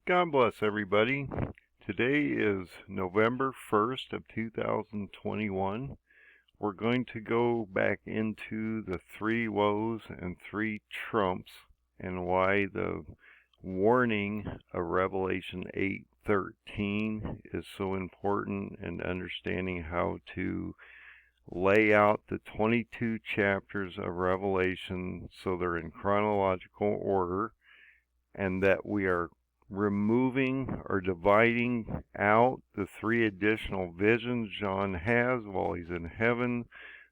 God bless everybody. Today is November 1st of 2021. We're going to go back into the three woes and three trumps and why the warning of Revelation 8:13 is so important, and understanding how to lay out the 22 chapters of Revelation so they're in chronological order, and that we are removing or dividing out the three additional visions John has while he's in heaven,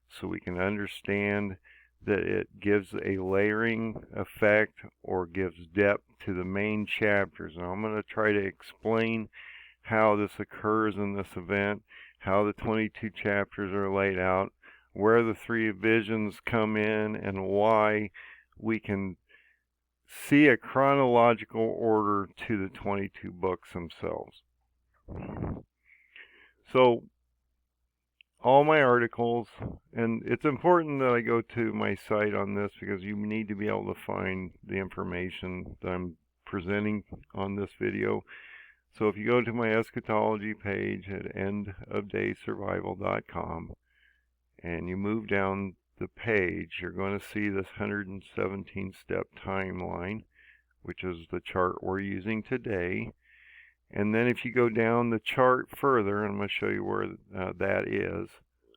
so we can understand that it gives a layering effect or gives depth to the main chapters. And I'm going to try to explain how this occurs in this event, how the 22 chapters are laid out, where the three visions come in, and why we can see a chronological order to the 22 books themselves. So, all my articles, and it's important that I go to my site on this because you need to be able to find the information that I'm presenting on this video. So if you go to my eschatology page at endofdaysurvival.com and you move down the page, you're going to see this 117 step timeline, which is the chart we're using today. And then if you go down the chart further, and I'm going to show you where that is,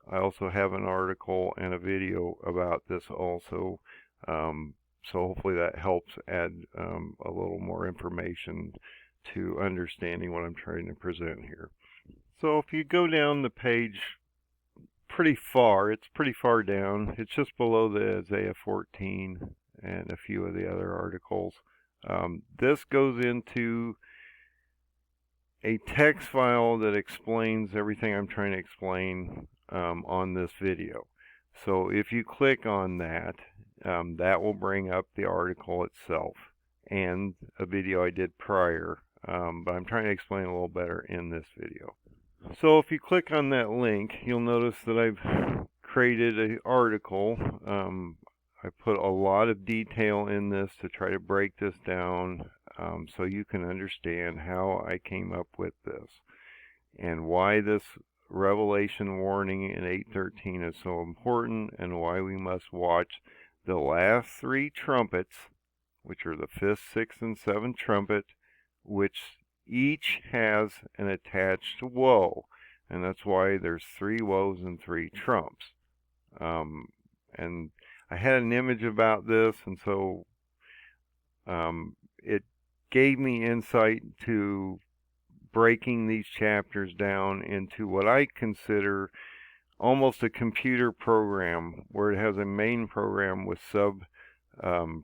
I also have an article and a video about this also. So hopefully that helps add a little more information to understanding what I'm trying to present here. So if you go down the page pretty far, it's pretty far down. It's just below the Isaiah 14 and a few of the other articles. This goes into a text file that explains everything I'm trying to explain on this video. So if you click on that, that will bring up the article itself and a video I did prior, but I'm trying to explain a little better in this video. So if you click on that link, you'll notice that I've created an article. I put a lot of detail in this to try to break this down so you can understand how I came up with this and why this Revelation warning in 8:13 is so important, and why we must watch the last three trumpets, which are the 5th, 6th, and 7th trumpet, which each has an attached woe, and that's why there's three woes and three trumps. And I had an image about this, and so it gave me insight to breaking these chapters down into what I consider almost a computer program, where it has a main program with sub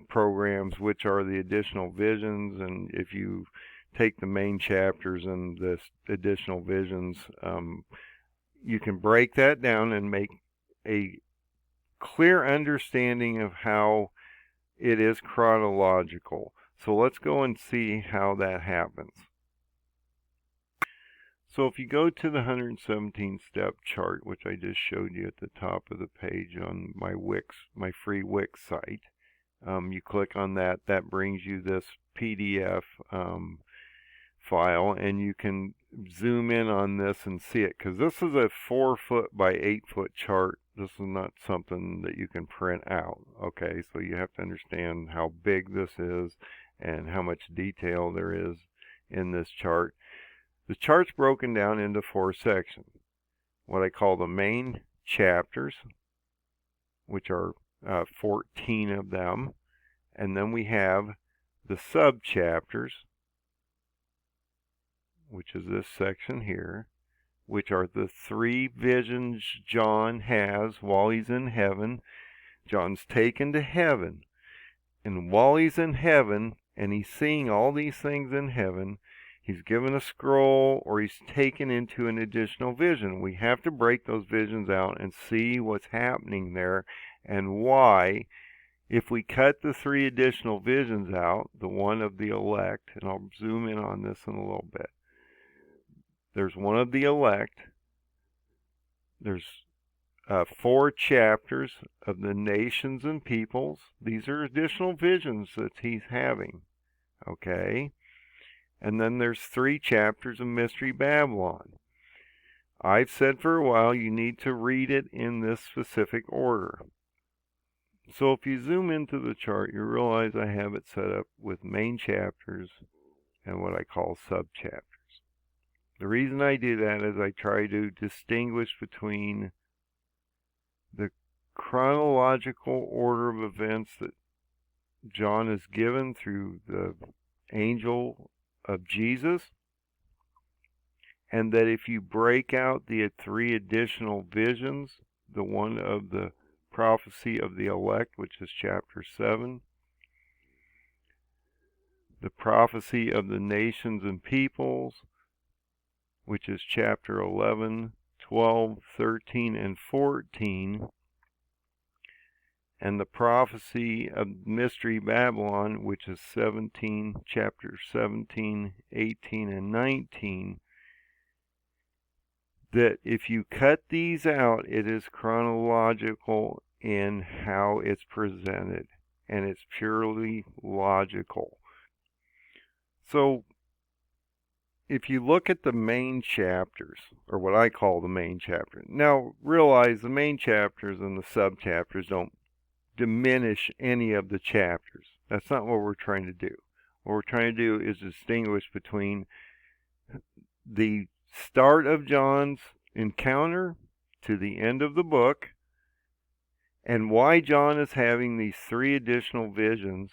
programs, which are the additional visions. And if you take the main chapters and the additional visions, you can break that down and make a clear understanding of how it is chronological. So let's go and see how that happens. So if you go to the 117 step chart, which I just showed you at the top of the page on my Wix, my free Wix site, you click on that. That brings you this PDF file, and you can zoom in on this and see it, because this is a 4-foot by 8-foot chart. This is not something that you can print out. Okay, so you have to understand how big this is and how much detail there is in this chart. The chart's broken down into 4 sections. What I call the main chapters, which are 14 of them. And then we have the sub-chapters, which is this section here, which are the three visions John has while he's in heaven. John's taken to heaven. And while he's in heaven, and he's seeing all these things in heaven, he's given a scroll, or he's taken into an additional vision. We have to break those visions out and see what's happening there and why. If we cut the three additional visions out, the one of the elect, and I'll zoom in on this in a little bit. There's one of the elect. There's 4 chapters of the nations and peoples. These are additional visions that he's having. Okay? And then there's 3 chapters of Mystery Babylon. I've said for a while you need to read it in this specific order. So if you zoom into the chart, you realize I have it set up with main chapters and what I call sub-chapters. The reason I do that is I try to distinguish between the chronological order of events that John is given through the angel of Jesus, and that if you break out the 3 additional visions, the one of the prophecy of the elect, which is chapter 7, the prophecy of the nations and peoples, which is chapter 11, 12, 13, and 14, and the prophecy of Mystery Babylon, which is chapter 17, 18, and 19, that if you cut these out, it is chronological in how it's presented, and it's purely logical. So, if you look at the main chapters, or what I call the main chapter, now realize the main chapters and the sub-chapters don't diminish any of the chapters. That's not what we're trying to do. What we're trying to do is distinguish between the start of John's encounter to the end of the book, and why John is having these 3 additional visions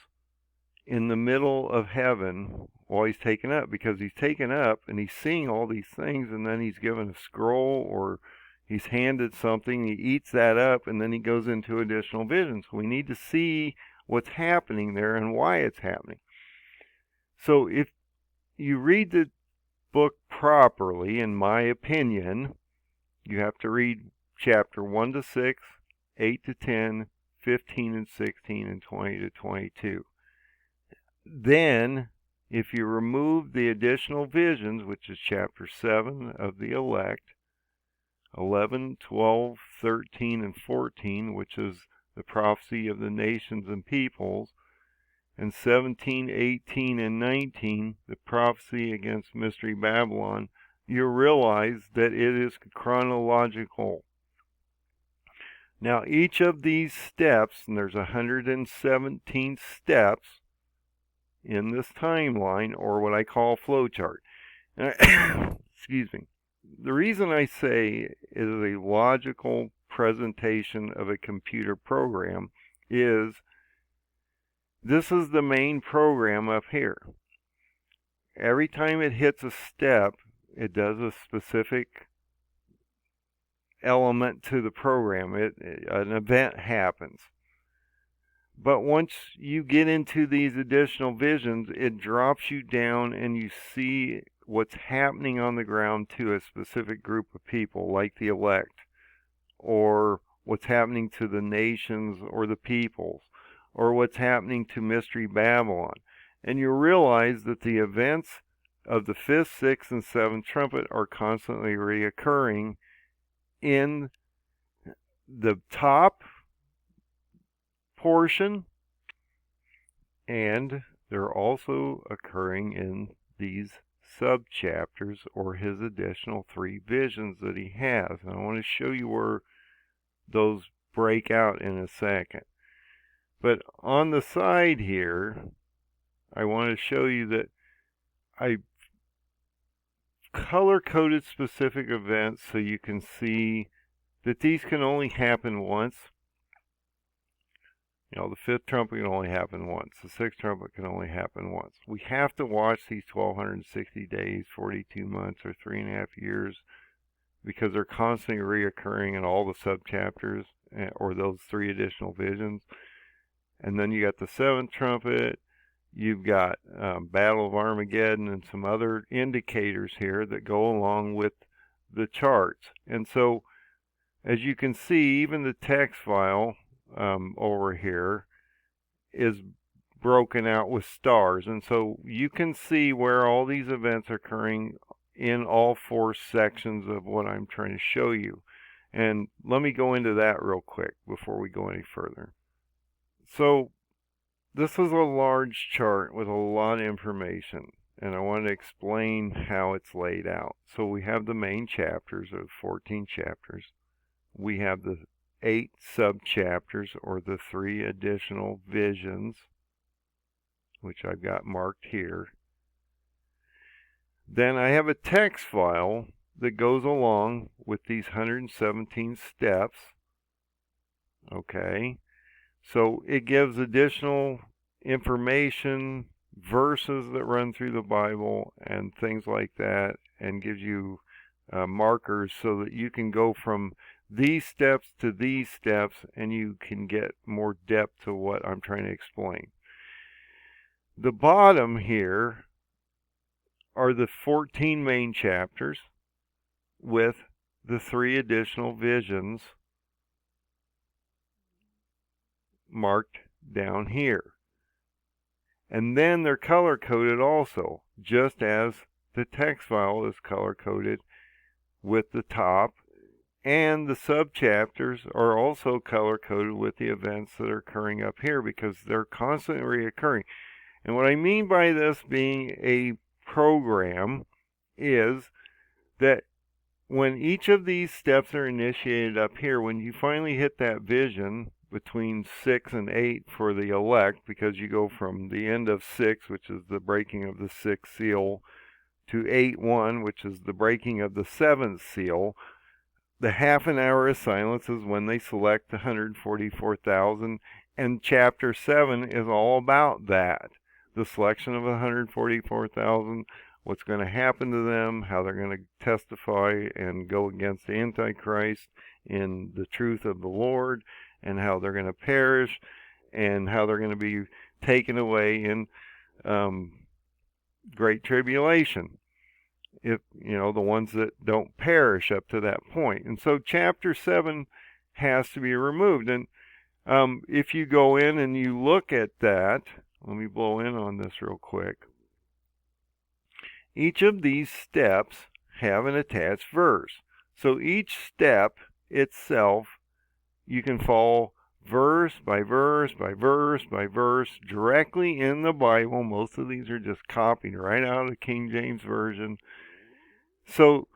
in the middle of heaven while he's taken up, because he's taken up and he's seeing all these things, and then he's given a scroll or he's handed something, he eats that up, and then he goes into additional visions. We need to see what's happening there and why it's happening. So if you read the book properly, in my opinion, you have to read chapter 1 to 6, 8 to 10, 15 and 16, and 20 to 22. Then, if you remove the additional visions, which is chapter 7 of the elect, 11, 12, 13, and 14, which is the prophecy of the nations and peoples, and 17, 18, and 19, the prophecy against Mystery Babylon, you realize that it is chronological. Now, each of these steps, and there's 117 steps in this timeline, or what I call flowchart. Excuse me. The reason I say it is a logical presentation of a computer program is this is the main program up here. Every time it hits a step, it does a specific element to the program. An event happens. But once you get into these additional visions, it drops you down and you see what's happening on the ground to a specific group of people, like the elect, or what's happening to the nations or the peoples, or what's happening to Mystery Babylon. And you realize that the events of the 5th, 6th, and 7th trumpet are constantly reoccurring in the top portion, and they're also occurring in these sub-chapters, or his additional 3 visions that he has. And I want to show you where those break out in a second. But on the side here, I want to show you that I color-coded specific events so you can see that these can only happen once. You know, the 5th trumpet can only happen once. The 6th trumpet can only happen once. We have to watch these 1,260 days, 42 months, or 3.5 years, because they're constantly reoccurring in all the sub-chapters, or those 3 additional visions. And then you got the 7th trumpet, you've got Battle of Armageddon, and some other indicators here that go along with the charts. And so, as you can see, even the text file over here is broken out with stars, and so you can see where all these events are occurring in all 4 sections of what I'm trying to show you. And let me go into that real quick before we go any further. So this is a large chart with a lot of information, and I want to explain how it's laid out. So we have the main chapters of 14 chapters. We have the 8 sub-chapters, or the 3 additional visions, which I've got marked here. Then I have a text file that goes along with these 117 steps. Okay, so it gives additional information, verses that run through the Bible and things like that, and gives you markers so that you can go from these steps to these steps and you can get more depth to what I'm trying to explain. The bottom here are the 14 main chapters with the 3 additional visions marked down here. And then they're color-coded also, just as the text file is color-coded with the top, and the sub-chapters are also color-coded with the events that are occurring up here, because they're constantly reoccurring. And what I mean by this being a program is that when each of these steps are initiated up here, when you finally hit that vision between 6 and 8 for the elect, because you go from the end of 6, which is the breaking of the 6th seal, to 8:1, which is the breaking of the 7th seal, the half an hour of silence is when they select the 144,000, and chapter 7 is all about that. The selection of 144,000, what's going to happen to them, how they're going to testify and go against the Antichrist in the truth of the Lord, and how they're going to perish, and how they're going to be taken away in great tribulation. If the ones that don't perish up to that point. And so chapter 7 has to be removed. And if you go in and you look at that, let me blow in on this real quick. Each of these steps have an attached verse. So each step itself, you can follow verse by verse by verse by verse directly in the Bible. Most of these are just copied right out of the King James Version. So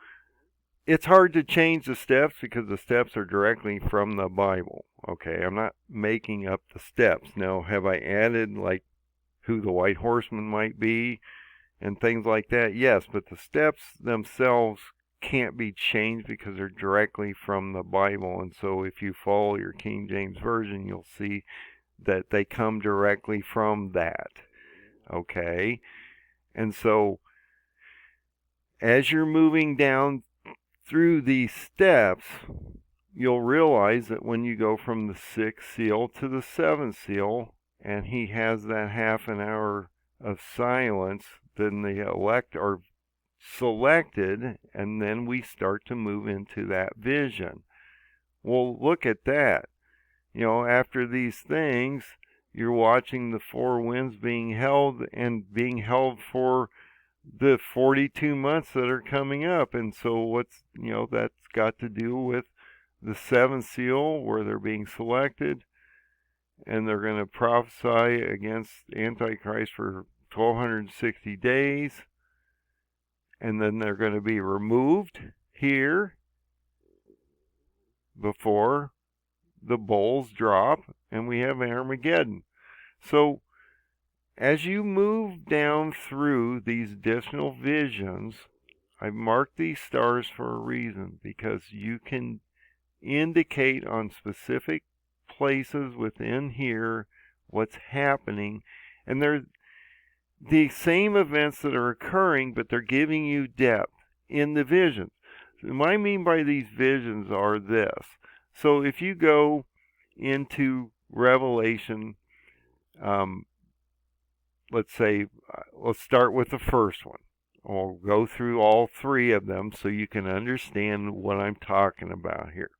it's hard to change the steps because the steps are directly from the Bible. Okay, I'm not making up the steps. Now, have I added like who the white horseman might be and things like that? Yes, but the steps themselves can't be changed because they're directly from the Bible. And so if you follow your King James Version, you'll see that they come directly from that. Okay, and so as you're moving down through these steps, you'll realize that when you go from the 6th seal to the 7th seal, and he has that half an hour of silence, then the elect are selected, and then we start to move into that vision. Well, look at that. After these things, you're watching the 4 winds being held, and being held for the 42 months that are coming up. And so that's got to do with the 7th seal, where they're being selected, and they're going to prophesy against Antichrist for 1260 days, and then they're going to be removed here before the bowls drop, and we have Armageddon. So as you move down through these additional visions, I've marked these stars for a reason, because you can indicate on specific places within here what's happening, and they're the same events that are occurring, but they're giving you depth in the visions. So what I mean by these visions are this. So if you go into Revelation, let's start with the first one. I'll go through all 3 of them so you can understand what I'm talking about here.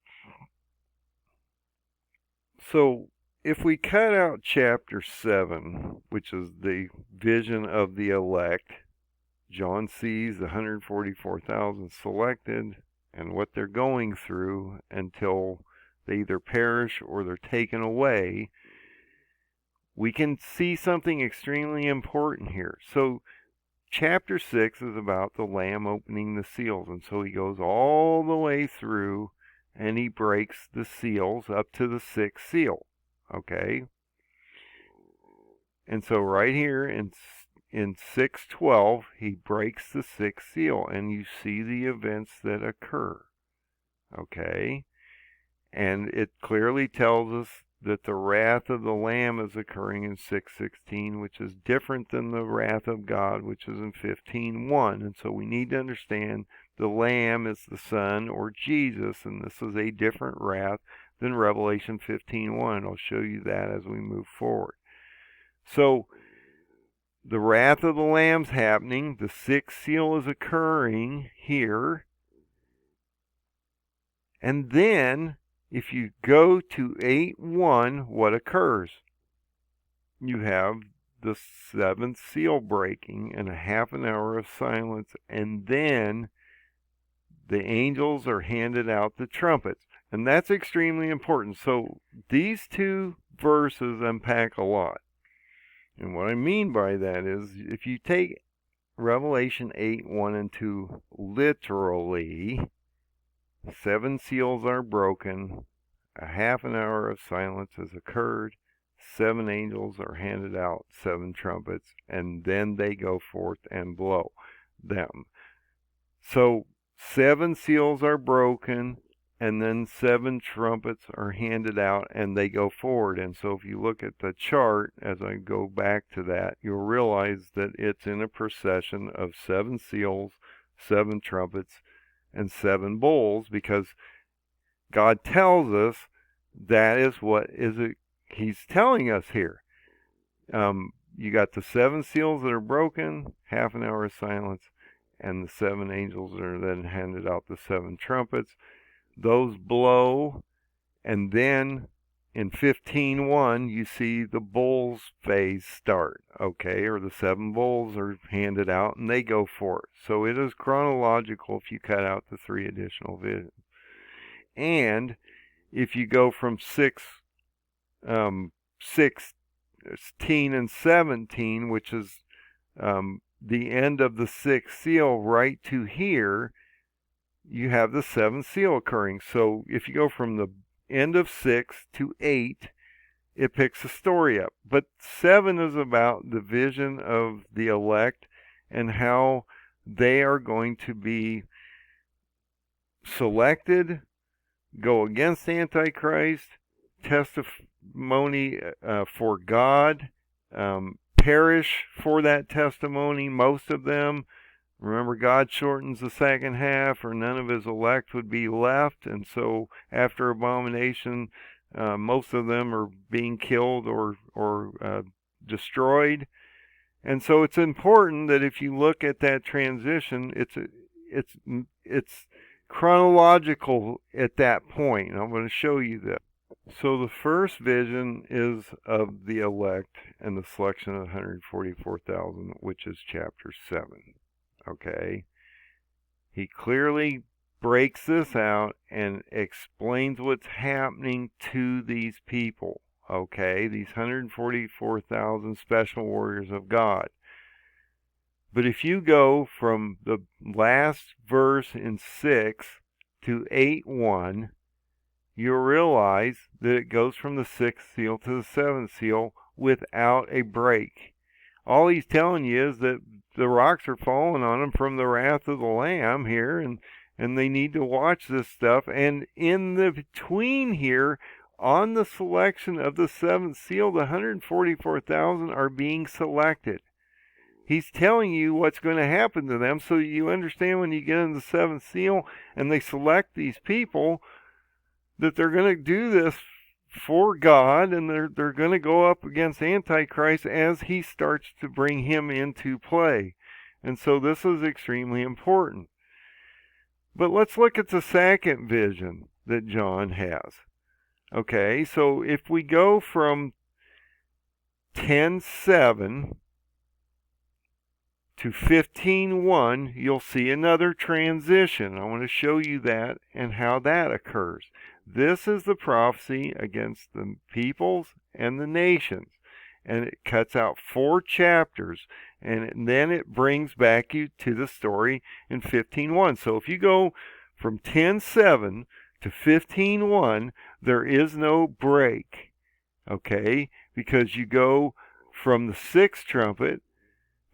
So if we cut out chapter 7, which is the vision of the elect, John sees the 144,000 selected and what they're going through until they either perish or they're taken away. We can see something extremely important here. So chapter 6 is about the Lamb opening the seals. And so he goes all the way through and he breaks the seals up to the 6th seal. Okay? And so right here in 6:12, he breaks the 6th seal, and you see the events that occur. Okay? And it clearly tells us that the wrath of the Lamb is occurring in 6:16, which is different than the wrath of God, which is in 15:1. And so we need to understand the Lamb is the Son, or Jesus, and this is a different wrath than Revelation 15:1. I'll show you that as we move forward. So the wrath of the Lamb's happening. The 6th seal is occurring here. And then, if you go to 8:1, what occurs? You have the 7th seal breaking and a half an hour of silence, and then the angels are handed out the trumpets. And that's extremely important. So these two verses unpack a lot. And what I mean by that is, if you take Revelation 8:1 and 2 literally, 7 seals are broken, a half an hour of silence has occurred, 7 angels are handed out 7 trumpets, and then they go forth and blow them. So 7 seals are broken, and then 7 trumpets are handed out, and they go forward. And so if you look at the chart, as I go back to that, you'll realize that it's in a procession of 7 seals, 7 trumpets, and 7 bowls, because God tells us that is what He's telling us here. You got the 7 seals that are broken, half an hour of silence, and the 7 angels are then handed out the 7 trumpets. Those blow, and then in 15:1 you see the bowls phase start, okay, or the 7 bowls are handed out and they go forth. So it is chronological if you cut out the 3 additional visions. And if you go from 16 and 17, which is the end of the 6th seal, right to here, you have the 7th seal occurring. So if you go from the end of 6 to 8, it picks the story up. But 7 is about the vision of the elect and how they are going to be selected, go against Antichrist, testimony for God, perish for that testimony, most of them. Remember, God shortens the second half, or none of his elect would be left. And so after abomination, most of them are being killed or destroyed. And so it's important that if you look at that transition, it's chronological at that point. And I'm going to show you that. So the first vision is of the elect and the selection of 144,000, which is chapter 7. Okay, he clearly breaks this out and explains what's happening to these people. Okay, these 144,000 special warriors of God. But if you go from the last verse in 6 to 8:1, you'll realize that it goes from the 6th seal to the 7th seal without a break. All he's telling you is that the rocks are falling on them from the wrath of the Lamb here, and they need to watch this stuff. And in the between here, on the selection of the 7th seal, the 144,000 are being selected. He's telling you what's going to happen to them, so you understand when you get in the 7th seal and they select these people, that they're going to do this for God, and they're going to go up against Antichrist as he starts to bring him into play. And so this is extremely important. But let's look at the second vision that John has. Okay, so if we go from 10:7 to 15:1, you'll see another transition. I want to show you that and how that occurs. This is the prophecy against the peoples and the nations. And it cuts out 4 chapters. And then it brings back you to the story in 15:1. So if you go from 10:7 to 15:1, there is no break, okay? Because you go from the sixth trumpet,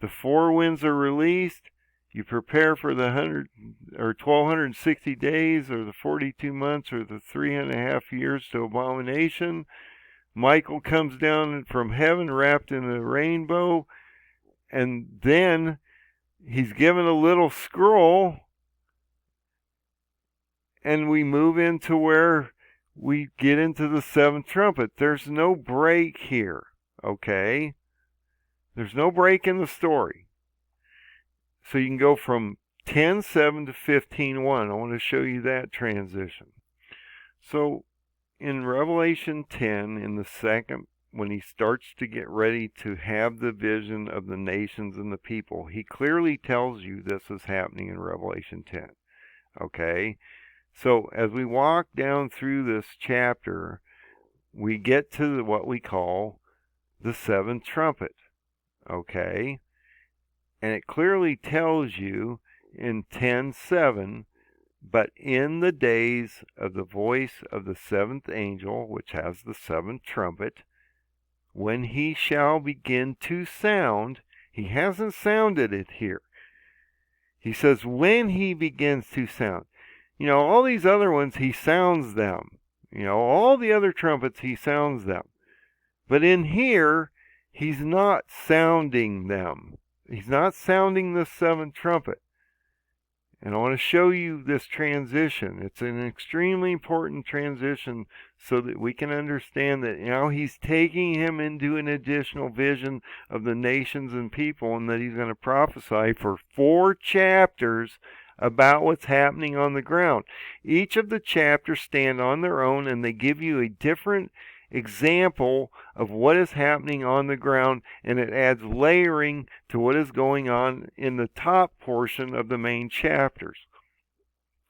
the four winds are released, you prepare for the 1260 days, or the 42 months, or the 3.5 years to abomination. Michael comes down from heaven wrapped in a rainbow, and then he's given a little scroll, and we move into where we get into the seventh trumpet. There's no break here, okay? There's no break in the story. So you can go from 10:7 to 15:1. I want to show you that transition. So in Revelation 10, in the second, when he starts to get ready to have the vision of the nations and the people, he clearly tells you this is happening in Revelation 10. Okay? So as we walk down through this chapter, we get to what we call the seventh trumpet. Okay? And it clearly tells you in 10:7, but in the days of the voice of the seventh angel, which has the seventh trumpet, when he shall begin to sound, he hasn't sounded it here. He says when he begins to sound. All these other ones, he sounds them. All the other trumpets, he sounds them. But in here, he's not sounding them. He's not sounding the seventh trumpet. And I want to show you this transition. It's an extremely important transition so that we can understand that now he's taking him into an additional vision of the nations and people, and that he's going to prophesy for 4 chapters about what's happening on the ground. Each of the chapters stand on their own, and they give you a different example of what is happening on the ground, and it adds layering to what is going on in the top portion of the main chapters.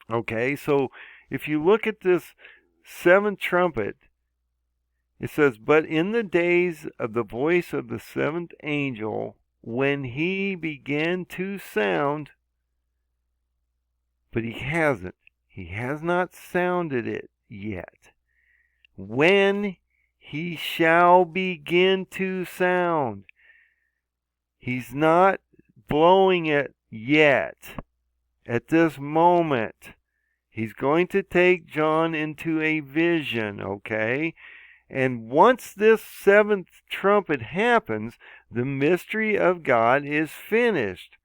Okay, so if you look at this seventh trumpet, it says, but in the days of the voice of the seventh angel, when he began to sound, but he hasn't. He has not sounded it yet. When he shall begin to sound. He's not blowing it yet. At this moment, he's going to take John into a vision, okay? And once this seventh trumpet happens, the mystery of God is finished.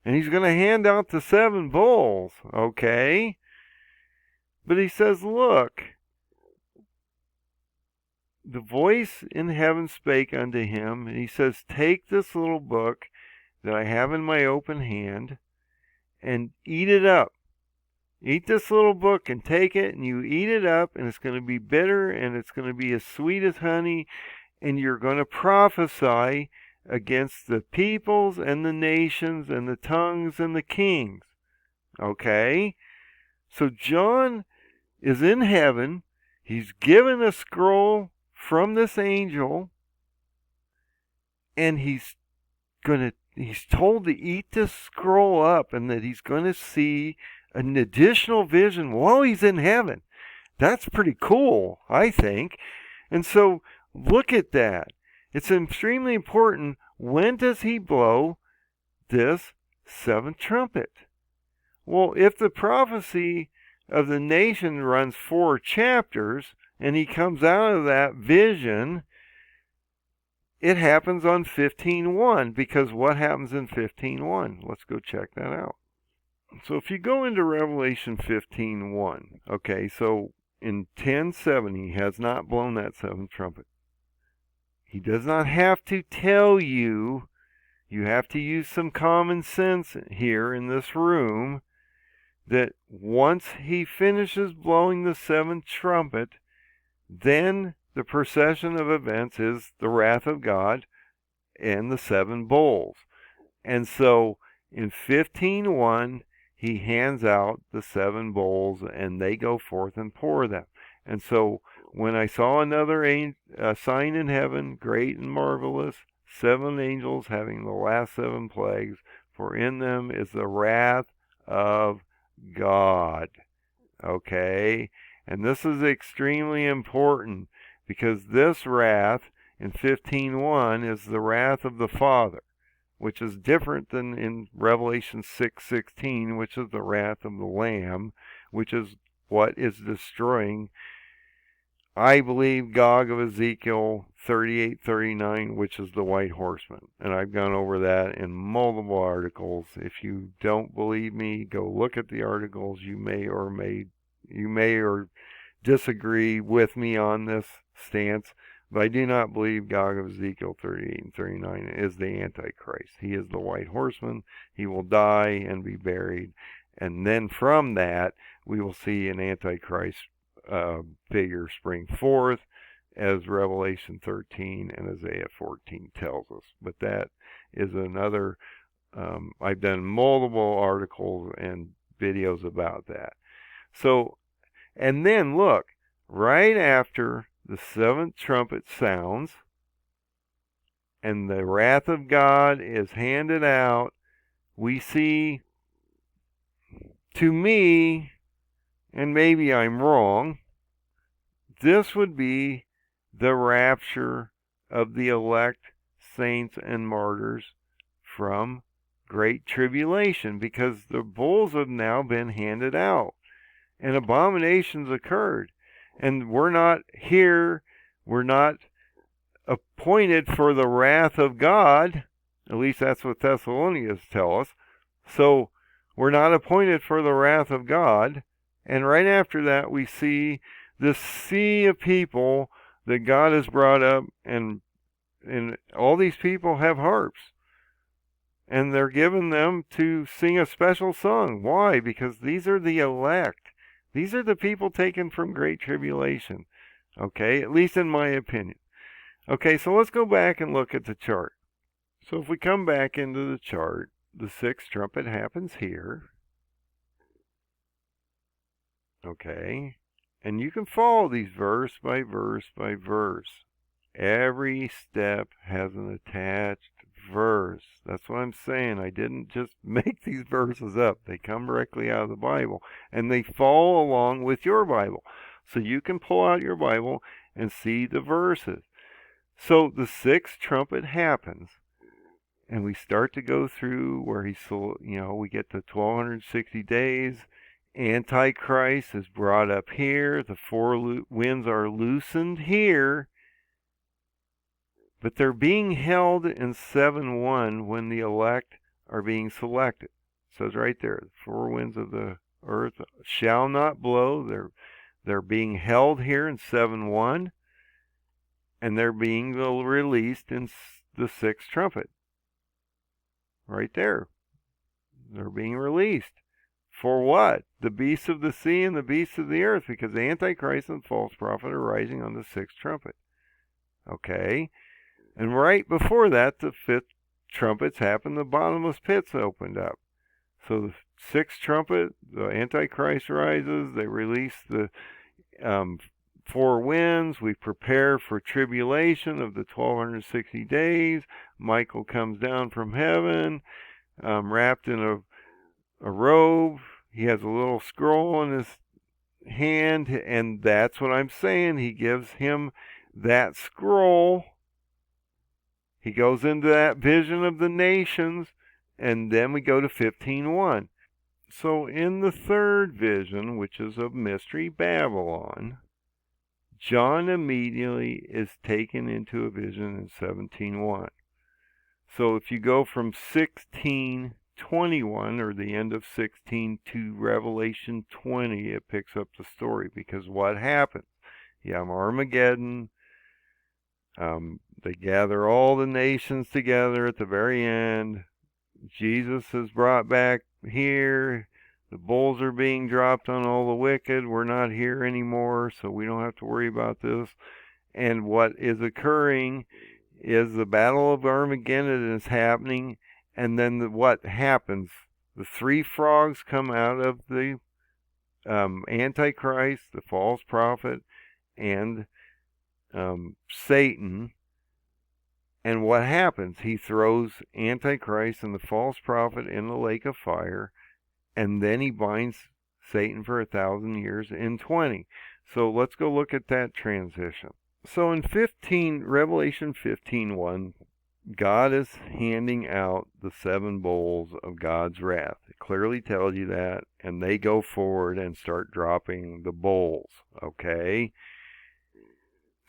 And he's going to hand out the 7 bowls, okay? But he says, look, the voice in heaven spake unto him, and he says, take this little book that I have in my open hand and eat it up. Eat this little book and take it, and you eat it up, and it's going to be bitter, and it's going to be as sweet as honey, and you're going to prophesy against the peoples and the nations and the tongues and the kings. Okay? So John is in heaven. He's given a scroll from this angel, and he's told to eat this scroll up, and that he's going to see an additional vision while he's in heaven. That's pretty cool, I think. And so look at that. It's extremely important. When does he blow this 7th trumpet? Well, if the prophecy of the nation runs 4 chapters, and he comes out of that vision, it happens on 15:1, because what happens in 15:1? Let's go check that out. So if you go into Revelation 15:1, okay, so in 10:7, he has not blown that 7th trumpet. He does not have to tell you. You have to use some common sense here in this room, that once he finishes blowing the 7th trumpet, then the procession of events is the wrath of God and the 7 bowls. And so in 15:1, he hands out the 7 bowls, and they go forth and pour them. And so when I saw another sign in heaven, great and marvelous, 7 angels having the last 7 plagues, for in them is the wrath of God. Okay? And this is extremely important, because this wrath in 15:1 is the wrath of the Father, which is different than in Revelation 6:16, which is the wrath of the Lamb, which is what is destroying, I believe, Gog of Ezekiel 38:39, which is the white horseman. And I've gone over that in multiple articles. If you don't believe me, go look at the articles. You may or disagree with me on this stance, but I do not believe Gog of Ezekiel 38 and 39 is the Antichrist. He is the white horseman. He will die and be buried. And then from that, we will see an Antichrist figure spring forth, as Revelation 13 and Isaiah 14 tells us. But that is another, I've done multiple articles and videos about that. So, and then look, right after the 7th trumpet sounds and the wrath of God is handed out, we see, to me, and maybe I'm wrong, this would be the rapture of the elect saints and martyrs from great tribulation, because the bowls have now been handed out and abominations occurred, and we're not appointed for the wrath of God. At least that's what Thessalonians tell us. So we're not appointed for the wrath of God. And right after that, we see this sea of people that God has brought up, and all these people have harps. And they're given them to sing a special song. Why? Because these are the elect. These are the people taken from great tribulation. Okay? At least in my opinion. Okay, so let's go back and look at the chart. So if we come back into the chart, the 6th trumpet happens here. Okay, and you can follow these verse by verse by verse. Every step has an attached verse. That's what I'm saying. I didn't just make these verses up. They come directly out of the Bible, and they follow along with your Bible. So you can pull out your Bible and see the verses. So the 6th trumpet happens, and we start to go through where we get to 1260 days. Antichrist is brought up here. The 4 winds are loosened here. But they're being held in 7:1 when the elect are being selected. It says right there, the 4 winds of the earth shall not blow. They're being held here in 7:1. And they're being released in the 6th trumpet. Right there. They're being released. For what? The beasts of the sea and the beasts of the earth, because the Antichrist and false prophet are rising on the 6th trumpet. Okay? And right before that, the 5th trumpets happened, the bottomless pits opened up. So the 6th trumpet, the Antichrist rises, they release the 4 winds, we prepare for tribulation of the 1260 days. Michael comes down from heaven, wrapped in a robe. He has a little scroll in his hand, and that's what I'm saying. He gives him that scroll. He goes into that vision of the nations, and then we go to 15:1. So in the 3rd vision, which is of Mystery Babylon, John immediately is taken into a vision in 17:1. So if you go from 16:21, or the end of 16, to Revelation 20, it picks up the story. Because what happens? You have Armageddon. They gather all the nations together at the very end. Jesus is brought back here. The bowls are being dropped on all the wicked. We're not here anymore, so we don't have to worry about this. And what is occurring is the Battle of Armageddon is happening, and then what happens? The 3 frogs come out of the Antichrist, the false prophet, and Satan, And what happens? He throws Antichrist and the false prophet in the lake of fire, and then he binds Satan for 1,000 years in 20. So let's go look at that transition. So in Revelation 15:1, God is handing out the 7 bowls of God's wrath. It clearly tells you that, and they go forward and start dropping the bowls, okay?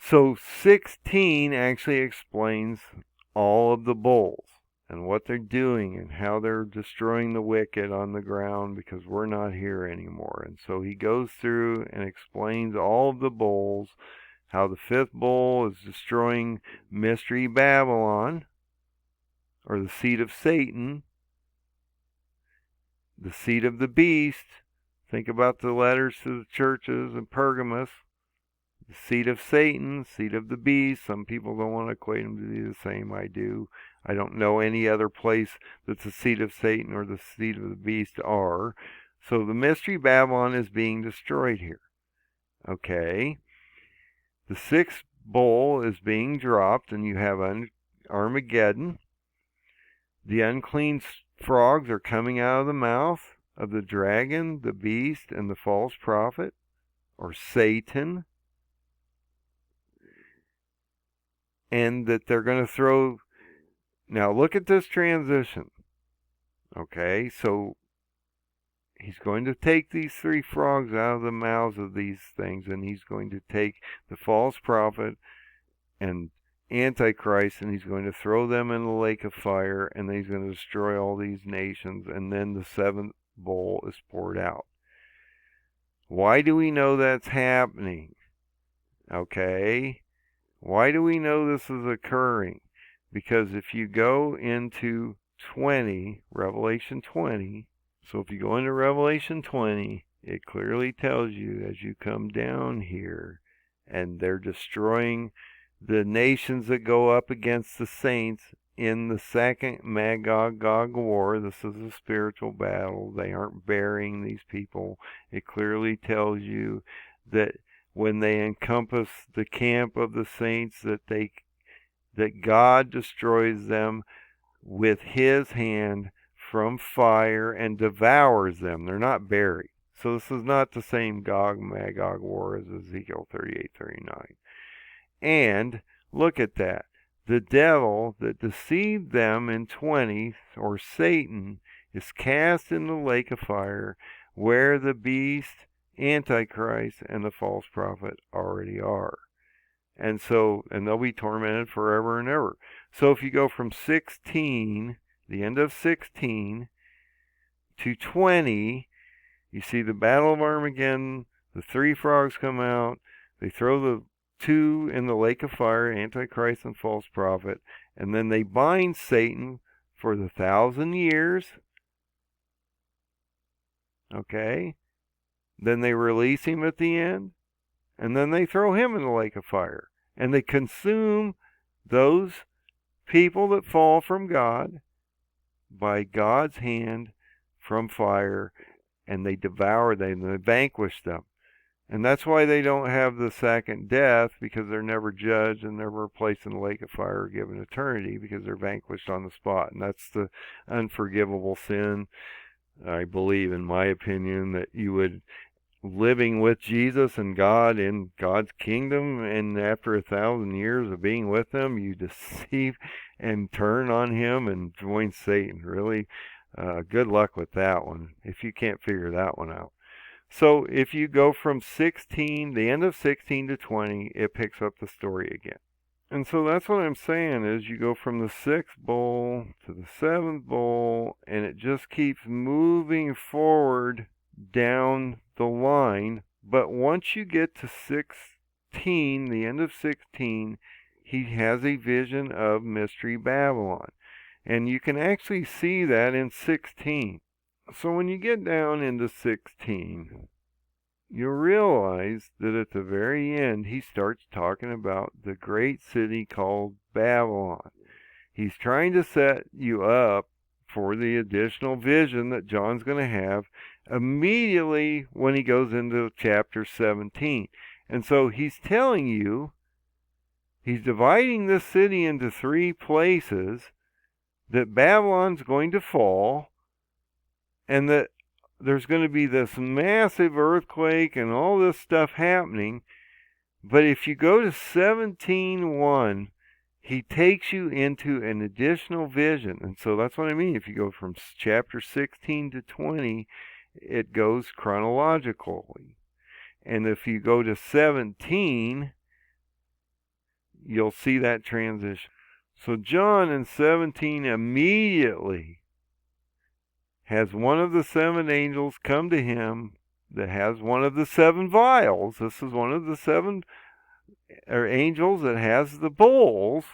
So 16 actually explains all of the bowls and what they're doing and how they're destroying the wicked on the ground because we're not here anymore. And so he goes through and explains all of the bowls, how the 5th bowl is destroying Mystery Babylon, or the seed of Satan, the seed of the beast. Think about the letters to the churches in Pergamos. The seed of Satan, seed of the beast. Some people don't want to equate them to be the same. I do. I don't know any other place that the seed of Satan or the seed of the beast are. So the Mystery Babylon is being destroyed here. Okay. The 6th bowl is being dropped, and you have Armageddon. The unclean frogs are coming out of the mouth of the dragon, the beast, and the false prophet, or Satan. And that they're going to throw... Now look at this transition. Okay, so he's going to take these 3 frogs out of the mouths of these things, and he's going to take the false prophet and Antichrist, and he's going to throw them in the lake of fire, and then he's going to destroy all these nations, and then the 7th bowl is poured out. Why do we know that's happening? Okay, why do we know this is occurring? Because if you go into 20, Revelation 20, so if you go into Revelation 20, it clearly tells you as you come down here, and they're destroying the nations that go up against the saints in the second Magog-Gog war. This is a spiritual battle. They aren't burying these people. It clearly tells you that when they encompass the camp of the saints, that God destroys them with his hand from fire and devours them. They're not buried. So this is not the same Gog-Magog war as Ezekiel 38:39. And look at that. The devil that deceived them in 20, or Satan, is cast in the lake of fire where the beast, Antichrist, and the false prophet already are. And they'll be tormented forever and ever. So if you go from 16, the end of 16, to 20, you see the Battle of Armageddon, the 3 frogs come out, they throw the 2 in the lake of fire, Antichrist and false prophet, and then they bind Satan for the 1,000 years. Okay? Then they release him at the end, and then they throw him in the lake of fire. And they consume those people that fall from God by God's hand from fire, and they devour them, and they vanquish them. And that's why they don't have the second death, because they're never judged and never placed in the lake of fire or given eternity, because they're vanquished on the spot. And that's the unforgivable sin, I believe, in my opinion, that you would, living with Jesus and God in God's kingdom, and after 1,000 years of being with him, you deceive and turn on him and join Satan. Really, good luck with that one, if you can't figure that one out. So if you go from 16, the end of 16 to 20, it picks up the story again. And so that's what I'm saying, is you go from the 6th bowl to the 7th bowl, and it just keeps moving forward down the line. But once you get to 16, the end of 16, he has a vision of Mystery Babylon. And you can actually see that in 16. So when you get down into 16, you'll realize that at the very end, he starts talking about the great city called Babylon. He's trying to set you up for the additional vision that John's going to have immediately when he goes into chapter 17. And so he's telling you He's dividing this city into three places, that Babylon's going to fall, and that there's going to be this massive earthquake and all this stuff happening. But if you go to 17:1, he takes you into an additional vision. And so that's what I mean. If you go from chapter 16 to 20, it goes chronologically. And if you go to 17, you'll see that transition. So John in 17 immediately has one of the seven angels come to him that has one of the seven vials. This is one of the seven angels that has the bowls.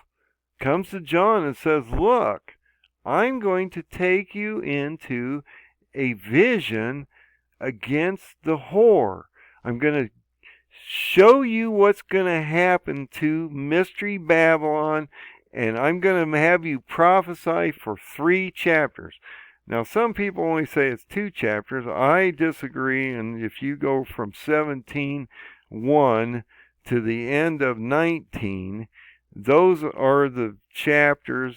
Comes to John and says, look, I'm going to take you into a vision against the whore. I'm going to show you what's going to happen to Mystery Babylon, and I'm going to have you prophesy for 3 chapters. Now, some people only say it's 2 chapters. I disagree, and if you go from 17:1 to the end of 19, those are the chapters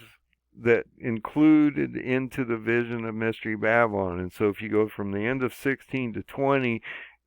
that included into the vision of Mystery Babylon. And so if you go from the end of 16 to 20,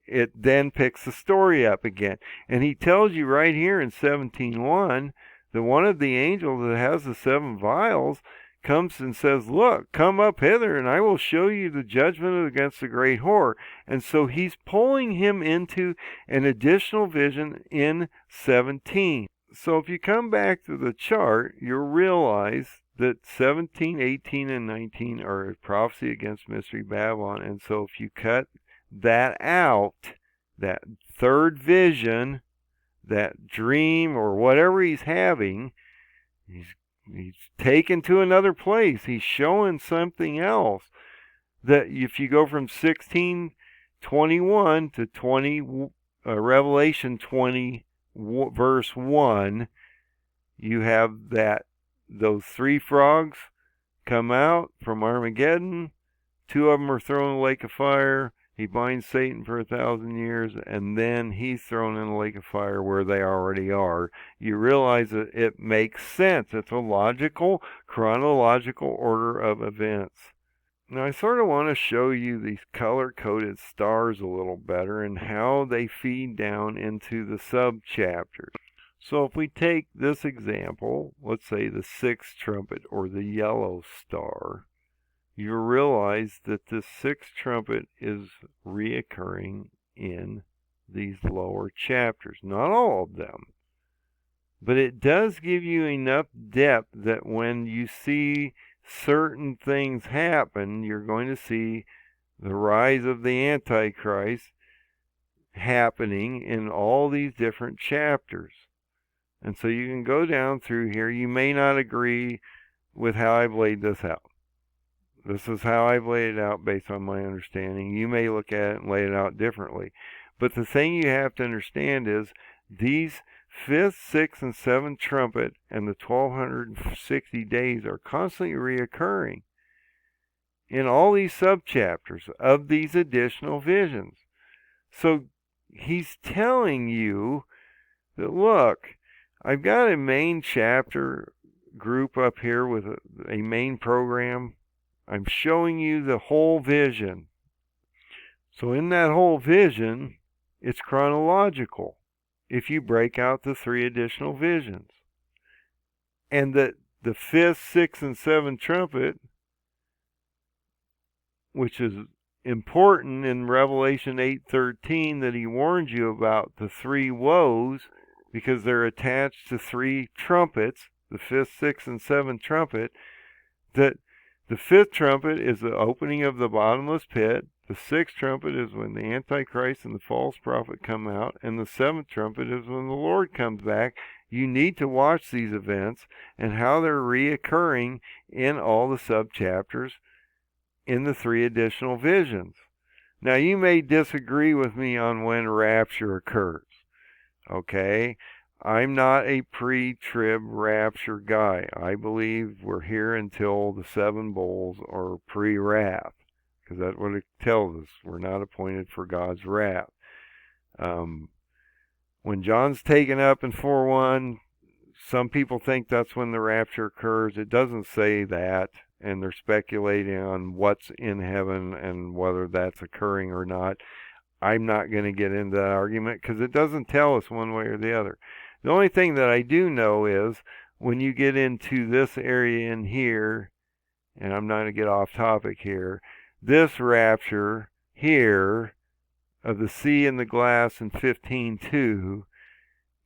it then picks the story up again. And he tells you right here in 17:1 that one of the angels that has the 7 vials comes and says, look, come up hither, and I will show you the judgment against the great whore. And so he's pulling him into an additional vision in 17. So if you come back to the chart, you'll realize that 17, 18, and 19 are a prophecy against Mystery Babylon. And so if you cut that out, that third vision, that dream, or whatever he's having, he's taken to another place. He's showing something else. That if you go from 16:21 to 20, Revelation 20 verse 1, you have those 3 frogs come out from Armageddon. 2 of them are thrown in the lake of fire. He binds Satan for 1,000 years, and then he's thrown in the lake of fire where they already are. You realize that it makes sense. It's a logical, chronological order of events. Now, I sort of want to show you these color-coded stars a little better and how they feed down into the sub-chapters. So if we take this example, let's say the 6th trumpet or the yellow star, you realize that this 6th trumpet is reoccurring in these lower chapters. Not all of them, but it does give you enough depth that when you see certain things happen, you're going to see the rise of the Antichrist happening in all these different chapters. And so you can go down through here. You may not agree with how I've laid this out. This is how I've laid it out based on my understanding. You may look at it and lay it out differently. But the thing you have to understand is these 5th, 6th, and 7th trumpet and the 1260 days are constantly reoccurring in all these subchapters of these additional visions. So he's telling you that, look, I've got a main chapter group up here with a main program. I'm showing you the whole vision. So in that whole vision, it's chronological if you break out the 3 additional visions. And that the 5th, 6th, and 7th trumpet, which is important in Revelation 8:13, that he warns you about the 3 woes, because they're attached to 3 trumpets, the 5th, 6th, and 7th trumpet, that the 5th trumpet is the opening of the bottomless pit. The 6th trumpet is when the Antichrist and the false prophet come out. And the 7th trumpet is when the Lord comes back. You need to watch these events and how they're reoccurring in all the subchapters in the 3 additional visions. Now, you may disagree with me on when rapture occurs. Okay? I'm not a pre-trib rapture guy. I believe we're here until the 7 bowls are pre-wrath, because that's what it tells us. We're not appointed for God's wrath. When John's taken up in 4:1, some people think that's when the rapture occurs. It doesn't say that, and they're speculating on what's in heaven and whether that's occurring or not. I'm not going to get into that argument because it doesn't tell us one way or the other. The only thing that I do know is when you get into this area in here, and I'm not going to get off topic here, this rapture here of the sea and the glass in 15:2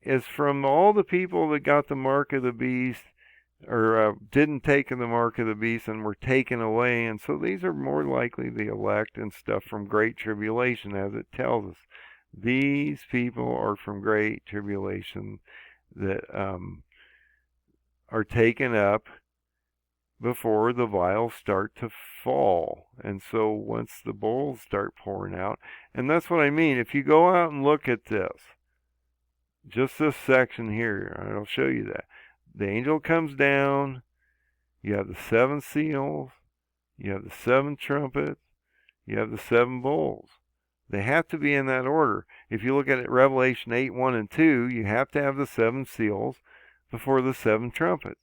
is from all the people that got the mark of the beast or didn't take the mark of the beast and were taken away. And so these are more likely the elect and stuff from great tribulation, as it tells us. These people are from great tribulation that are taken up before the vials start to fall. And so once the bowls start pouring out, and that's what I mean. If you go out and look at this, just this section here, I'll show you that. The angel comes down, you have the 7 seals, you have the 7 trumpets, you have the 7 bowls. They have to be in that order. If you look at it, Revelation 8:1 and 2, you have to have the 7 seals before the 7 trumpets.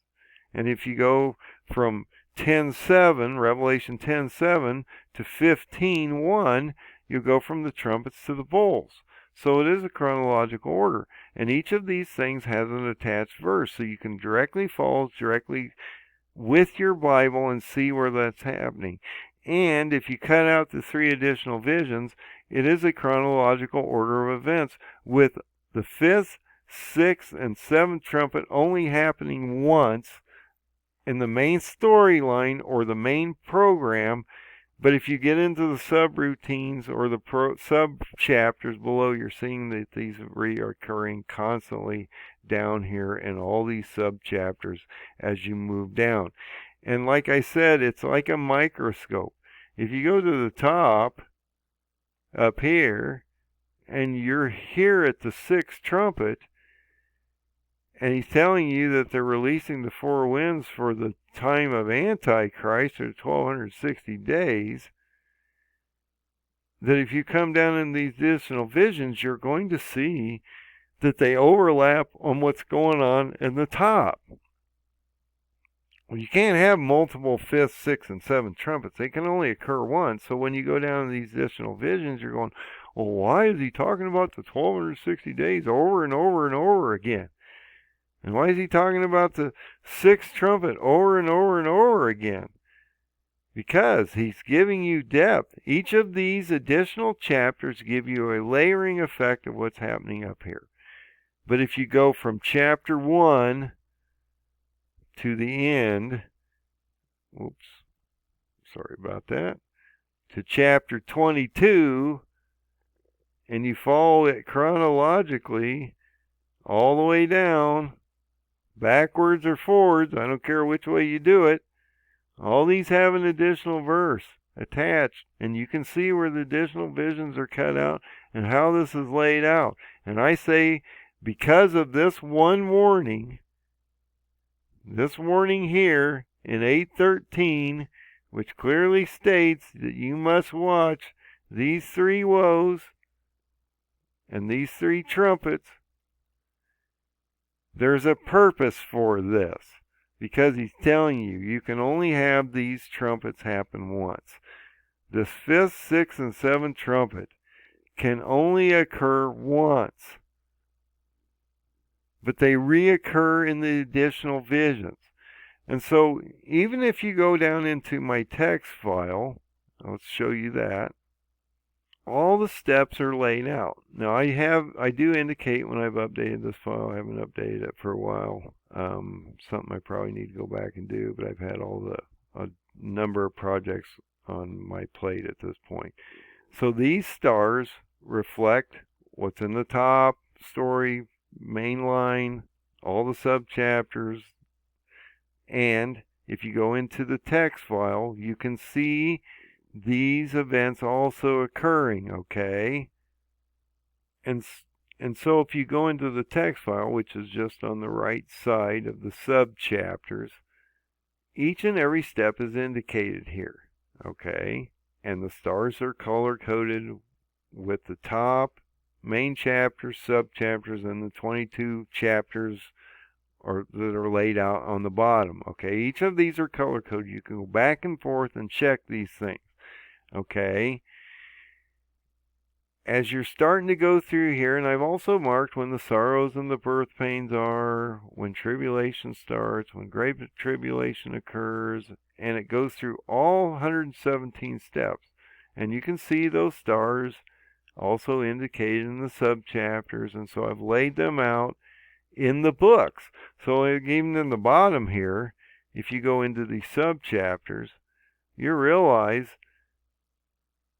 And if you go from 10:7, Revelation 10:7 to 15:1, you go from the trumpets to the bowls. So it is a chronological order. And each of these things has an attached verse. So you can directly follow directly with your Bible and see where that's happening. And if you cut out the 3 additional visions, it is a chronological order of events with the 5th, 6th, and 7th trumpet only happening once in the main storyline or the main program. But if you get into the subroutines or the sub-chapters below, you're seeing that these are reoccurring constantly down here in all these sub-chapters as you move down. And like I said, it's like a microscope. If you go to the top, up here, and you're here at the 6th trumpet, and he's telling you that they're releasing the 4 winds for the time of Antichrist, or 1260 days, that if you come down in these additional visions, you're going to see that they overlap on what's going on in the top. Well, you can't have multiple 5th, 6th, and 7th trumpets. They can only occur once. So when you go down to these additional visions, you're going, well, why is he talking about the 1260 days over and over and over again? And why is he talking about the 6th trumpet over and over and over again? Because he's giving you depth. Each of these additional chapters give you a layering effect of what's happening up here. But if you go from chapter 1 to the end, whoops, sorry about that, to chapter 22, and you follow it chronologically all the way down, backwards or forwards, I don't care which way you do it, all these have an additional verse attached, and you can see where the additional visions are cut out and how this is laid out. And I say, because of this one warning, this warning here in 8:13, which clearly states that you must watch these 3 woes and these 3 trumpets, there's a purpose for this. Because he's telling you, you can only have these trumpets happen once. This 5th, 6th, and 7th trumpet can only occur once. But they reoccur in the additional visions. And so, even if you go down into my text file, let's show you that, all the steps are laid out. Now, I do indicate when I've updated this file, I haven't updated it for a while, something I probably need to go back and do, but I've had a number of projects on my plate at this point. So these stars reflect what's in the top story, main line, all the sub-chapters, and if you go into the text file, you can see these events also occurring, okay? And so if you go into the text file, which is just on the right side of the sub-chapters, each and every step is indicated here, okay? And the stars are color-coded with the top, main chapters, sub-chapters, and the 22 chapters or that are laid out on the bottom. Okay, each of these are color coded. You can go back and forth and check these things. Okay, as you're starting to go through here, and I've also marked when the sorrows and the birth pains are, when tribulation starts, when great tribulation occurs, and it goes through all 117 steps. And you can see those stars also indicated in the subchapters, and so I've laid them out in the books. So even in the bottom here, if you go into the subchapters, you realize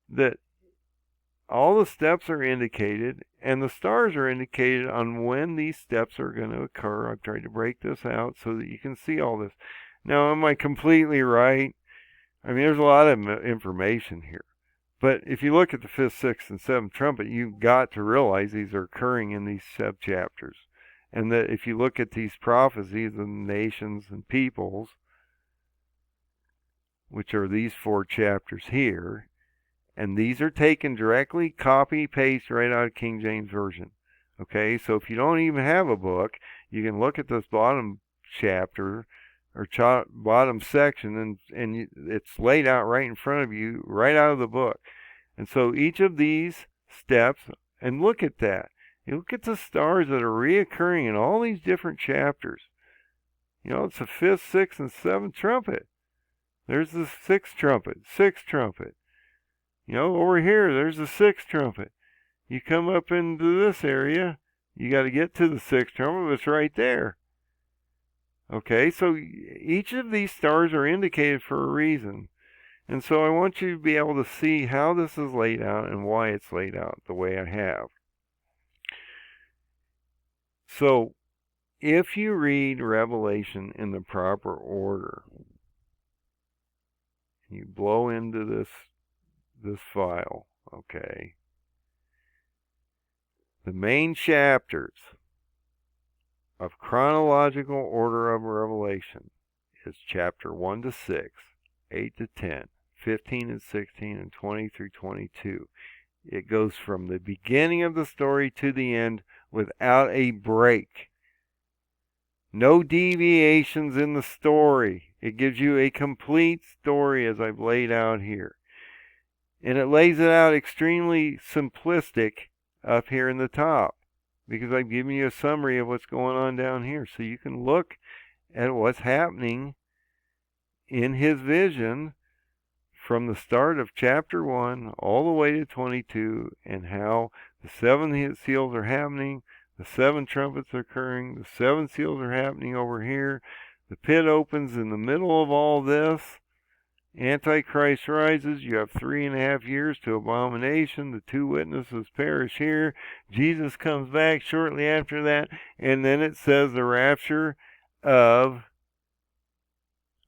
that all the steps are indicated, and the stars are indicated on when these steps are going to occur. I've tried to break this out so that you can see all this. Now, am I completely right? I mean, there's a lot of information here. But if you look at the 5th, 6th, and 7th trumpet, you've got to realize these are occurring in these subchapters. And that if you look at these prophecies of nations and peoples, which are these 4 chapters here, and these are taken directly, copy, paste right out of King James Version. Okay, so if you don't even have a book, you can look at this bottom chapter or bottom section, and it's laid out right in front of you, right out of the book. And so each of these steps, and look at that. You look at the stars that are reoccurring in all these different chapters. You know, it's the 5th, 6th, and 7th trumpet. There's the 6th trumpet, 6th trumpet. You know, over here, there's the 6th trumpet. You come up into this area, you got to get to the 6th trumpet, but it's right there. Okay, so each of these stars are indicated for a reason. And so I want you to be able to see how this is laid out and why it's laid out the way I have. So, if you read Revelation in the proper order, you blow into this file, okay, the main chapters of chronological order of Revelation is chapter 1 to 6, 8 to 10, 15 and 16, and 20 through 22. It goes from the beginning of the story to the end without a break. No deviations in the story. It gives you a complete story as I've laid out here. And it lays it out extremely simplistic up here in the top, because I've given you a summary of what's going on down here. So you can look at what's happening in his vision from the start of chapter 1 all the way to 22, and how the 7 seals are happening, the 7 trumpets are occurring, the 7 seals are happening over here, the pit opens in the middle of all this, Antichrist rises, you have 3.5 years to abomination, the 2 witnesses perish here, Jesus comes back shortly after that, and then it says the rapture of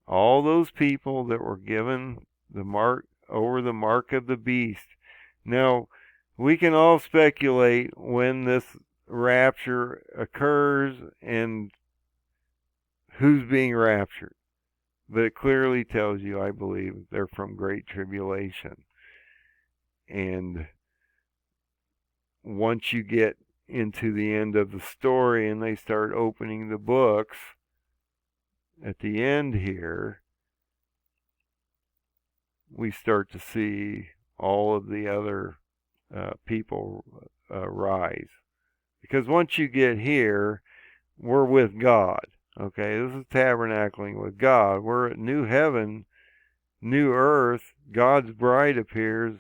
all those people that were given the mark over the mark of the beast. Now, we can all speculate when this rapture occurs and who's being raptured. But it clearly tells you, I believe, they're from great tribulation. And once you get into the end of the story and they start opening the books, at the end here, we start to see all of the other people rise. Because once you get here, we're with God. Okay, this is tabernacling with God. We're at new heaven, new earth. God's bride appears,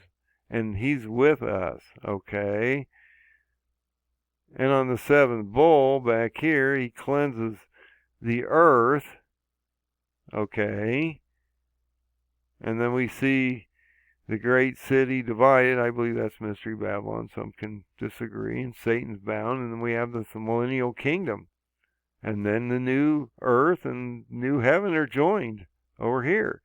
and he's with us. Okay. And on the 7th bull back here, he cleanses the earth. Okay. And then we see the great city divided. I believe that's Mystery Babylon. Some can disagree. And Satan's bound. And then we have the millennial kingdom. And then the new earth and new heaven are joined over here.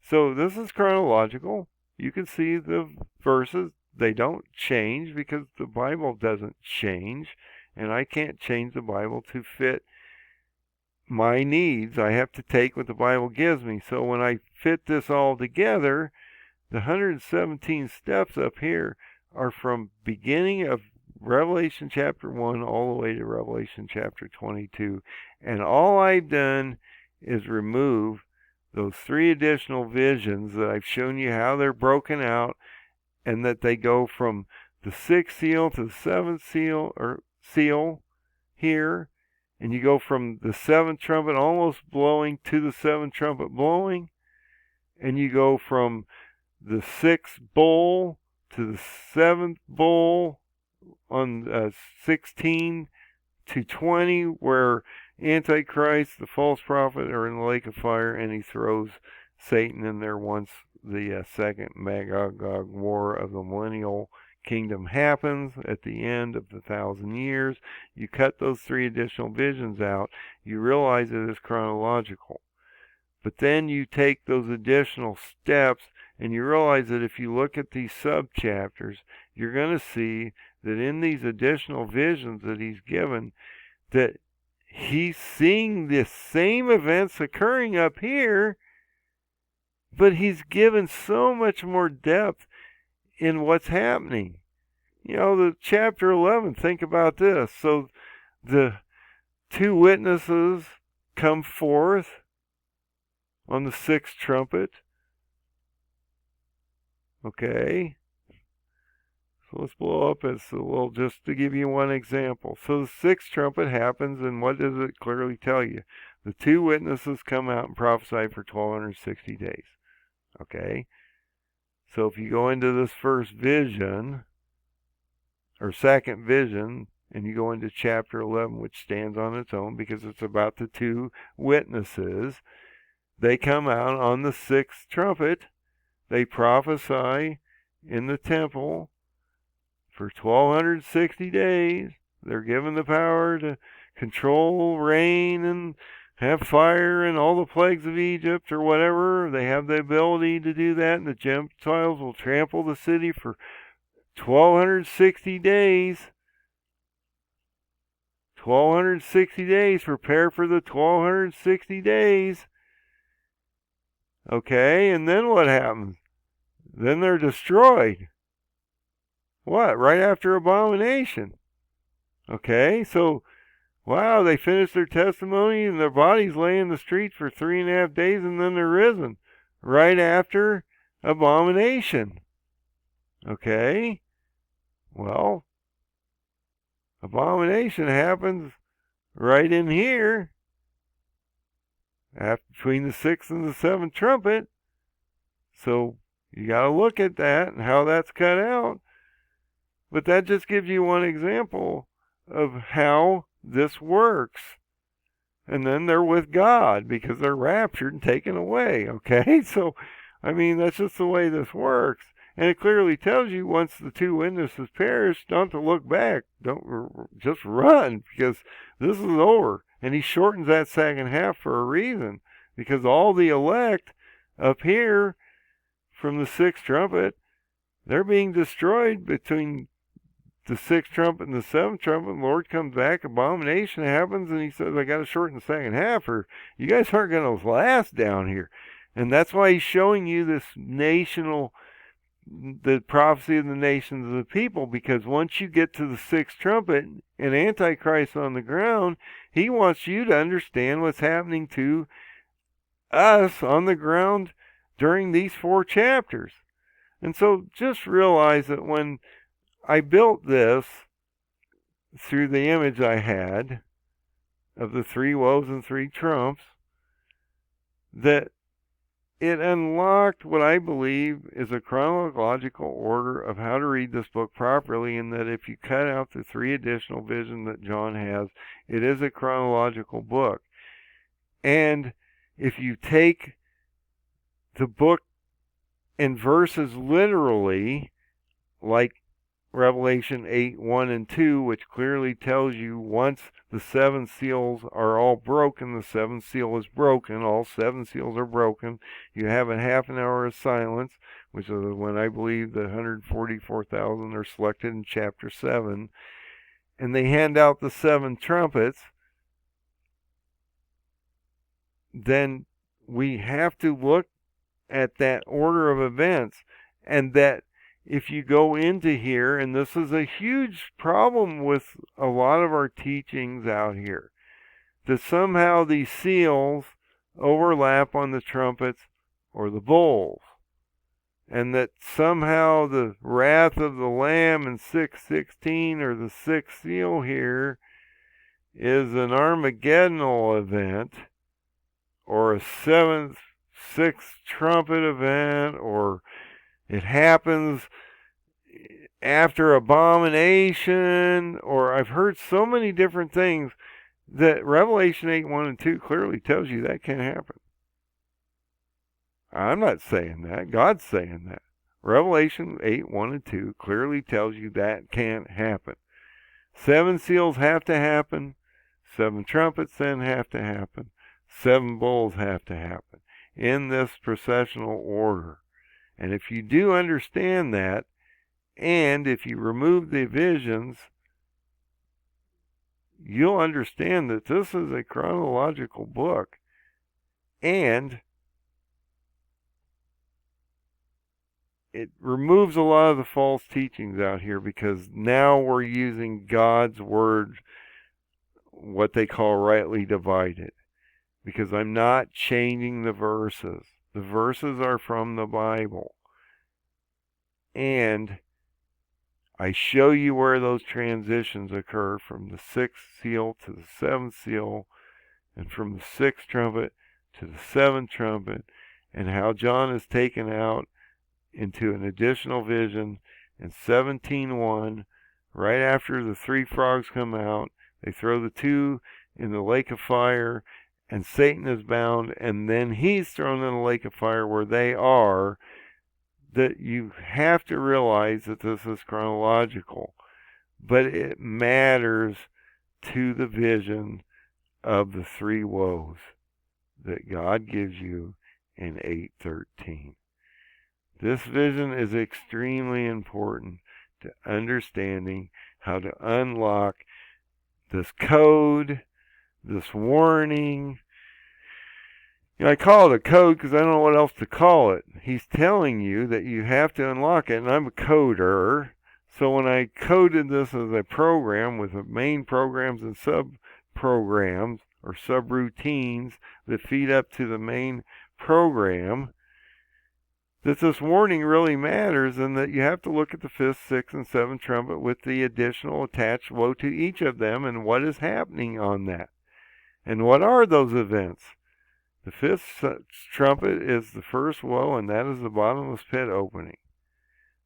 So this is chronological. You can see the verses. They don't change because the Bible doesn't change. And I can't change the Bible to fit my needs. I have to take what the Bible gives me. So when I fit this all together, the 117 steps up here are from beginning of Revelation chapter 1 all the way to Revelation chapter 22. And all I've done is remove those 3 additional visions that I've shown you how they're broken out, and that they go from the 6th seal to the 7th seal, or seal here, and you go from the 7th trumpet almost blowing to the 7th trumpet blowing, and you go from the 6th bowl to the 7th bowl on 16 to 20, where Antichrist, the false prophet, are in the lake of fire, and he throws Satan in there once the second Magog war of the millennial kingdom happens at the end of the 1,000 years. You cut those 3 additional visions out, you realize it is chronological. But then you take those additional steps, and you realize that if you look at these sub-chapters, you're going to see that in these additional visions that he's given, that he's seeing the same events occurring up here, but he's given so much more depth in what's happening. You know, the chapter 11, think about this. So the 2 witnesses come forth on the 6th trumpet. Okay. So let's blow up as a little, just to give you one example. So the 6th trumpet happens, and what does it clearly tell you? The 2 witnesses come out and prophesy for 1,260 days. Okay. So if you go into this first vision, or second vision, and you go into chapter 11, which stands on its own because it's about the 2 witnesses, they come out on the 6th trumpet. They prophesy in the temple for 1,260 days. They're given the power to control rain and have fire and all the plagues of Egypt or whatever. They have the ability to do that, and the Gentiles will trample the city for 1,260 days. 1,260 days. Prepare for the 1,260 days. Okay, and then what happens? Then they're destroyed. What? Right after abomination. Okay, so, wow, they finished their testimony and their bodies lay in the streets for 3.5 days, and then they're risen. Right after abomination. Okay, well, abomination happens right in here, between the 6th and the 7th trumpet. So you got to look at that and how that's cut out. But that just gives you one example of how this works. And then they're with God because they're raptured and taken away. Okay, so I mean, that's just the way this works. And it clearly tells you, once the 2 witnesses perish, don't to look back. Don't just run, because this is over. And he shortens that second half for a reason, because all the elect up here from the 6th trumpet, they're being destroyed between the 6th trumpet and the 7th trumpet. The Lord comes back, abomination happens, and he says, I got to shorten the second half, or you guys aren't going to last down here. And that's why he's showing you this the prophecy of the nations of the people, because once you get to the 6th trumpet and Antichrist on the ground, he wants you to understand what's happening to us on the ground during these 4 chapters. And so just realize that when I built this through the image I had of the 3 woes and 3 trumps, that it unlocked what I believe is a chronological order of how to read this book properly, and that if you cut out the 3 additional visions that John has, it is a chronological book. And if you take the book in verses literally, like Revelation 8:1 and 2, which clearly tells you once the 7 seals are all broken, the 7th seal is broken, all 7 seals are broken. You have a half an hour of silence, which is when I believe the 144,000 are selected in chapter 7. And they hand out the 7 trumpets. Then we have to look at that order of events, and that if you go into here, and this is a huge problem with a lot of our teachings out here, that somehow these seals overlap on the trumpets or the bowls, and that somehow the wrath of the Lamb in 6:16 or the sixth seal here is an Armageddonal event or a sixth trumpet event, or it happens after abomination, or I've heard so many different things that Revelation 8:1 and 2 clearly tells you that can't happen. I'm not saying that. God's saying that. Revelation 8:1 and 2 clearly tells you that can't happen. 7 seals have to happen. 7 trumpets then have to happen. 7 bowls have to happen in this processional order. And if you do understand that, and if you remove the visions, you'll understand that this is a chronological book. And it removes a lot of the false teachings out here, because now we're using God's word, what they call rightly divided, because I'm not changing the verses. The verses are from the Bible. And I show you where those transitions occur from the 6th seal to the 7th seal, and from the 6th trumpet to the 7th trumpet, and how John is taken out into an additional vision in 17:1. Right after the 3 frogs come out, they throw the 2 in the lake of fire, and Satan is bound, and then he's thrown in the lake of fire where they are. That you have to realize that this is chronological, but it matters to the vision of the 3 woes that God gives you in 8:13. This vision is extremely important to understanding how to unlock this code, this warning. I call it a code because I don't know what else to call it. He's telling you that you have to unlock it, and I'm a coder. So when I coded this as a program with the main programs and sub-programs or subroutines that feed up to the main program, that this warning really matters, and that you have to look at the 5th, 6th, and 7th trumpet with the additional attached woe to each of them and what is happening on that. And what are those events? The 5th trumpet is the first woe, and that is the bottomless pit opening.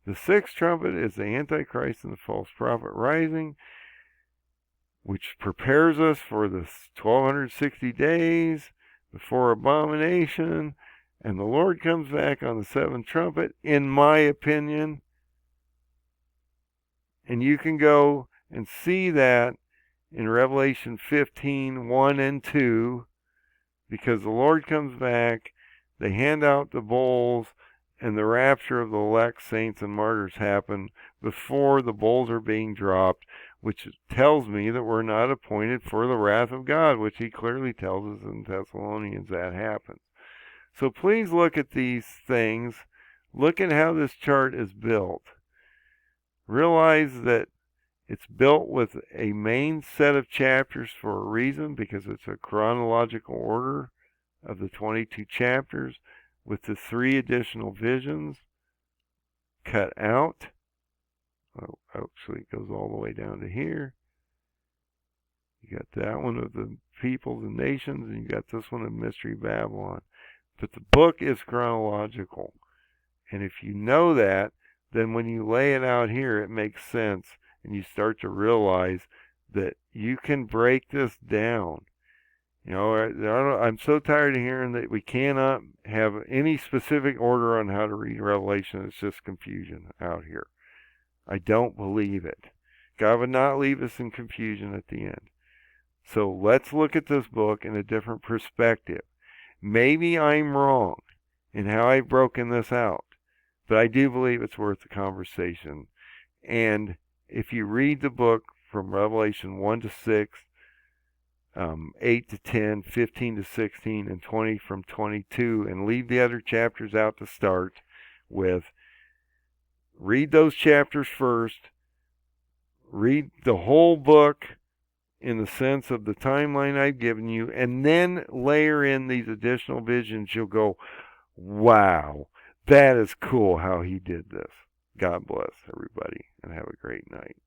The 6th trumpet is the Antichrist and the false prophet rising, which prepares us for the 1260 days before abomination, and the Lord comes back on the 7th trumpet, in my opinion. And you can go and see that in Revelation 15:1 and 2, because the Lord comes back, they hand out the bowls, and the rapture of the elect saints and martyrs happen before the bowls are being dropped, which tells me that we're not appointed for the wrath of God, which he clearly tells us in Thessalonians that happens. So please look at these things. Look at how this chart is built. Realize that it's built with a main set of chapters for a reason, because it's a chronological order of the 22 chapters with the 3 additional visions cut out. Oh, actually, it goes all the way down to here. You got that one of the peoples and nations, and you got this one of Mystery Babylon. But the book is chronological. And if you know that, then when you lay it out here, it makes sense. And you start to realize that you can break this down. I'm so tired of hearing that we cannot have any specific order on how to read Revelation. It's just confusion out here. I don't believe it. God would not leave us in confusion at the end. So let's look at this book in a different perspective. Maybe I'm wrong in how I've broken this out, but I do believe it's worth the conversation. And if you read the book from Revelation 1 to 6, 8 to 10, 15 to 16, and 20 from 22, and leave the other chapters out to start with, Read those chapters first. Read the whole book in the sense of the timeline I've given you, and then layer in these additional visions. You'll go, wow, that is cool how he did this. God bless everybody, and have a great night.